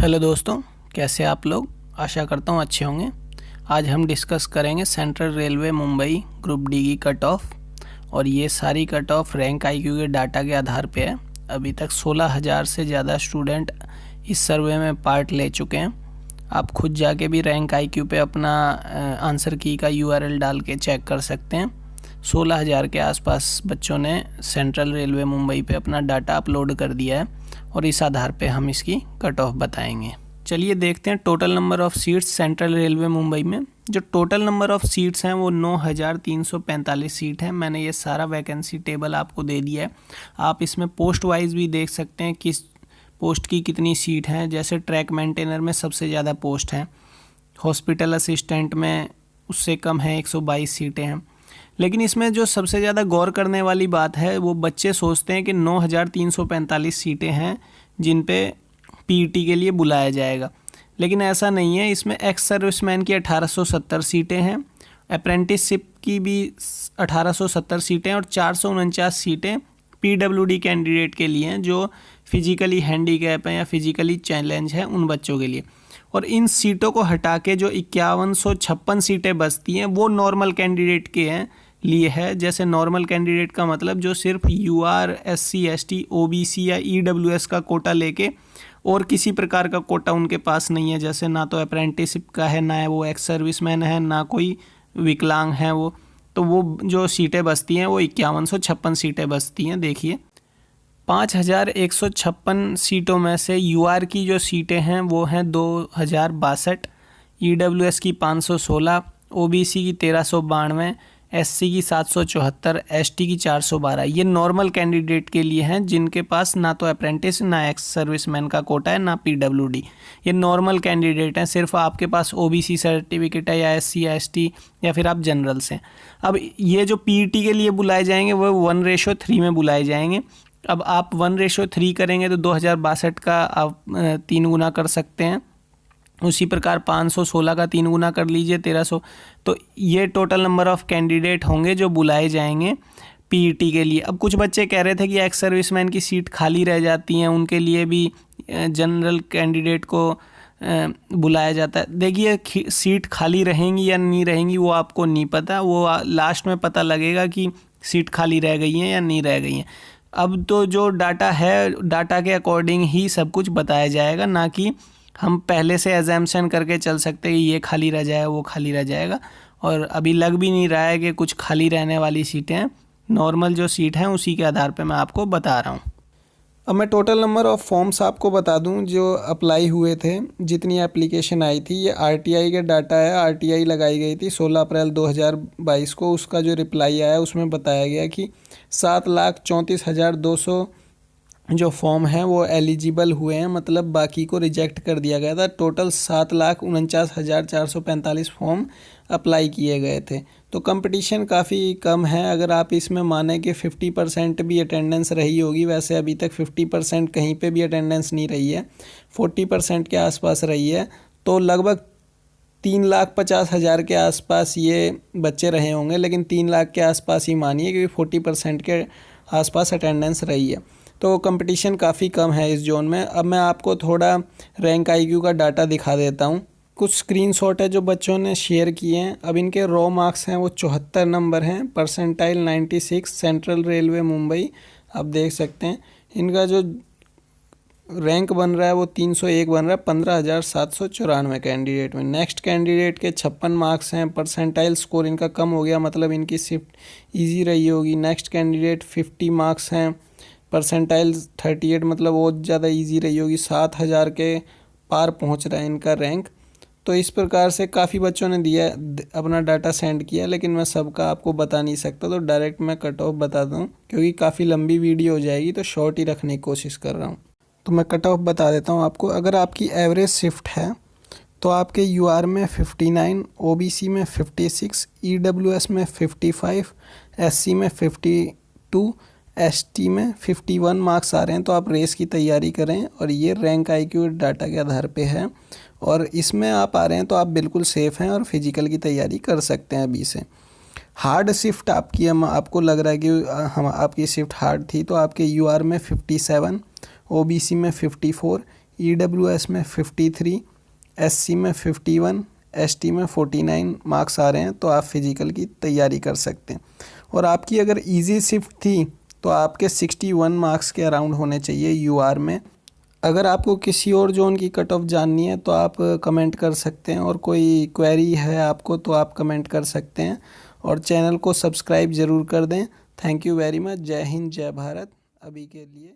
Hello दोस्तों, कैसे आप लोग। आशा करता हूँ अच्छे होंगे। आज हम डिस्कस करेंगे central railway Mumbai group D की कट ऑफ, और ये सारी कट ऑफ रैंक आईक्यू के डाटा के आधार पे है। अभी तक 16,000 से ज़्यादा स्टूडेंट इस सर्वे में पार्ट ले चुके हैं। आप खुद जाके भी रैंक आईक्यू पे अपना आंसर की का यूआरएल डाल के चेक कर सकते हैं। 16,000 के आसपास बच्चों ने सेंट्रल रेलवे मुंबई पे अपना डाटा अपलोड कर दिया है, और इस आधार पे हम इसकी कट ऑफ बताएंगे। चलिए देखते हैं total number of seats central railway Mumbai में। जो टोटल नंबर ऑफ़ सीट्स हैं वो 9,345 सीट हैं। मैंने ये सारा वैकेंसी टेबल आपको दे दिया है। आप इसमें पोस्ट वाइज भी देख सकते हैं किस पोस्ट की कितनी सीट हैं। जैसे ट्रैक मेंटेनर में सबसे ज़्यादा पोस्ट हैं, हॉस्पिटल असिस्टेंट में उससे कम है, 122 सीटें हैं। लेकिन इसमें जो सबसे ज़्यादा गौर करने वाली बात है, वो बच्चे सोचते हैं कि 9,345 सीटें हैं जिन पे पीईटी के लिए बुलाया जाएगा, लेकिन ऐसा नहीं है। इसमें एक्स सर्विसमैन की 1870 सीटें हैं, अप्रेंटिसशिप की भी 1870 सीटें, और 449 सीटें पीडब्ल्यूडी कैंडिडेट के लिए हैं जो फिजिकली हैंडीकैप हैं या फिजिकली चैलेंज है उन बच्चों के लिए। और इन सीटों को हटा के जो 5156 सीटें बचती हैं वो नॉर्मल कैंडिडेट के हैं लिए है। जैसे नॉर्मल कैंडिडेट का मतलब जो सिर्फ यूआर, एससी, एसटी, ओबीसी या ईडब्ल्यूएस का कोटा लेके और किसी प्रकार का कोटा उनके पास नहीं है। जैसे ना तो अप्रेंटिसशिप का है, ना वो एक्स सर्विसमैन है, ना कोई विकलांग है वो। तो वो जो सीटें बचती हैं वो 5156 सीटें बचती हैं। देखिए 5,156 सीटों में से यूआर की जो सीटें हैं वो हैं 2,062, ईडब्ल्यूएस की 516, ओबीसी की 1,392, एससी की 774, एसटी की 412। ये नॉर्मल कैंडिडेट के लिए हैं जिनके पास ना तो अप्रेंटिस, ना एक्स सर्विसमैन का कोटा है, ना पीडब्ल्यूडी। ये नॉर्मल कैंडिडेट हैं। सिर्फ आपके पास ओबीसी सर्टिफिकेट है या एससी या एसटी, या फिर आप जनरल से। अब ये जो पीईटी के लिए बुलाए जाएंगे वो 1:3 में बुलाए जाएंगे। अब आप 1:3 करेंगे तो 2,062 का आप 3 गुना कर सकते हैं। उसी प्रकार 516 का 3 गुना कर लीजिए, 1,300। तो ये टोटल नंबर ऑफ़ कैंडिडेट होंगे जो बुलाए जाएंगे पीईटी के लिए। अब कुछ बच्चे कह रहे थे कि एक्स सर्विसमैन की सीट खाली रह जाती हैं, उनके लिए भी जनरल कैंडिडेट को बुलाया जाता है। देखिए सीट खाली रहेंगी या नहीं रहेंगी वो आपको नहीं पता, वो लास्ट में पता लगेगा कि सीट खाली रह गई हैं या नहीं रह गई हैं। अब तो जो डाटा है, डाटा के अकॉर्डिंग ही सब कुछ बताया जाएगा, ना कि हम पहले से एजम्पशन करके चल सकते हैं कि ये खाली रह जाएगा, वो खाली रह जाएगा। और अभी लग भी नहीं रहा है कि कुछ खाली रहने वाली सीटें हैं। नॉर्मल जो सीट हैं उसी के आधार पे मैं आपको बता रहा हूँ। अब मैं टोटल नंबर ऑफ़ फॉर्म्स आपको बता दूं जो अप्लाई हुए थे, जितनी एप्लीकेशन आई थी। ये आरटीआई का डाटा है। आरटीआई लगाई गई थी 16 अप्रैल 2022 को। उसका जो रिप्लाई आया उसमें बताया गया कि 7,34,200 जो फॉर्म हैं वो एलिजिबल हुए हैं, मतलब बाकी को रिजेक्ट कर दिया गया था। टोटल 7,49,445 फॉर्म अप्लाई किए गए थे। तो कंपटीशन काफ़ी कम है। अगर आप इसमें माने कि 50% भी अटेंडेंस रही होगी, वैसे अभी तक 50% कहीं पे भी अटेंडेंस नहीं रही है, 40% के आसपास रही है। तो लगभग 3,50,000 के आसपास ये बच्चे रहे होंगे, लेकिन 3 लाख के आसपास ही मानिए, क्योंकि 40% के आसपास अटेंडेंस रही है। तो कंपटीशन काफ़ी कम है इस जोन में। अब मैं आपको थोड़ा रैंक आईक्यू का डाटा दिखा देता हूँ। कुछ स्क्रीनशॉट है जो बच्चों ने शेयर किए हैं। अब इनके रॉ मार्क्स हैं वो 74 नंबर हैं, परसेंटाइल 96, सेंट्रल रेलवे मुंबई। आप देख सकते हैं इनका जो रैंक बन रहा है वो 301 बन रहा है 15,794 कैंडिडेट में। नेक्स्ट कैंडिडेट के 56 मार्क्स हैं। परसेंटाइल स्कोर इनका कम हो गया, मतलब इनकी शिफ्ट ईजी रही होगी। नेक्स्ट कैंडिडेट 50 मार्क्स हैं, परसेंटाइल 38, मतलब वो ज़्यादा इजी रही होगी। 7,000 के पार पहुंच रहा है इनका रैंक। तो इस प्रकार से काफ़ी बच्चों ने दिया, अपना डाटा सेंड किया, लेकिन मैं सबका आपको बता नहीं सकता, तो डायरेक्ट मैं कट ऑफ बता दूँ, क्योंकि काफ़ी लंबी वीडियो हो जाएगी, तो शॉर्ट ही रखने की कोशिश कर रहा हूँ। तो मैं कट ऑफ बता देता हूँ आपको। अगर आपकी एवरेज शिफ्ट है तो आपके यूआर में 59, ओबीसी में 56, ईडब्ल्यूएस में 55, एससी में 52, एसटी में 51 मार्क्स आ रहे हैं। तो आप रेस की तैयारी करें, और ये रैंक आईक्यू डाटा के आधार पे है, और इसमें आप आ रहे हैं तो आप बिल्कुल सेफ़ हैं और फिजिकल की तैयारी कर सकते हैं अभी से। हार्ड शिफ्ट आपकी, हम आपको लग रहा है कि हम आपकी शिफ्ट हार्ड थी, तो आपके यूआर में 57, ओबीसी में 54, EWS में 53, SC में 51, ST में 49 मार्क्स आ रहे हैं, तो आप फिजिकल की तैयारी कर सकते हैं। और आपकी अगर इजी शिफ्ट थी तो आपके 61 मार्क्स के अराउंड होने चाहिए UR में। अगर आपको किसी और जोन की कट ऑफ जाननी है तो आप कमेंट कर सकते हैं, और कोई क्वेरी है आपको तो आप कमेंट कर सकते हैं, और चैनल को सब्सक्राइब ज़रूर कर दें। Thank you very much. जय हिंद, जय भारत। अभी के लिए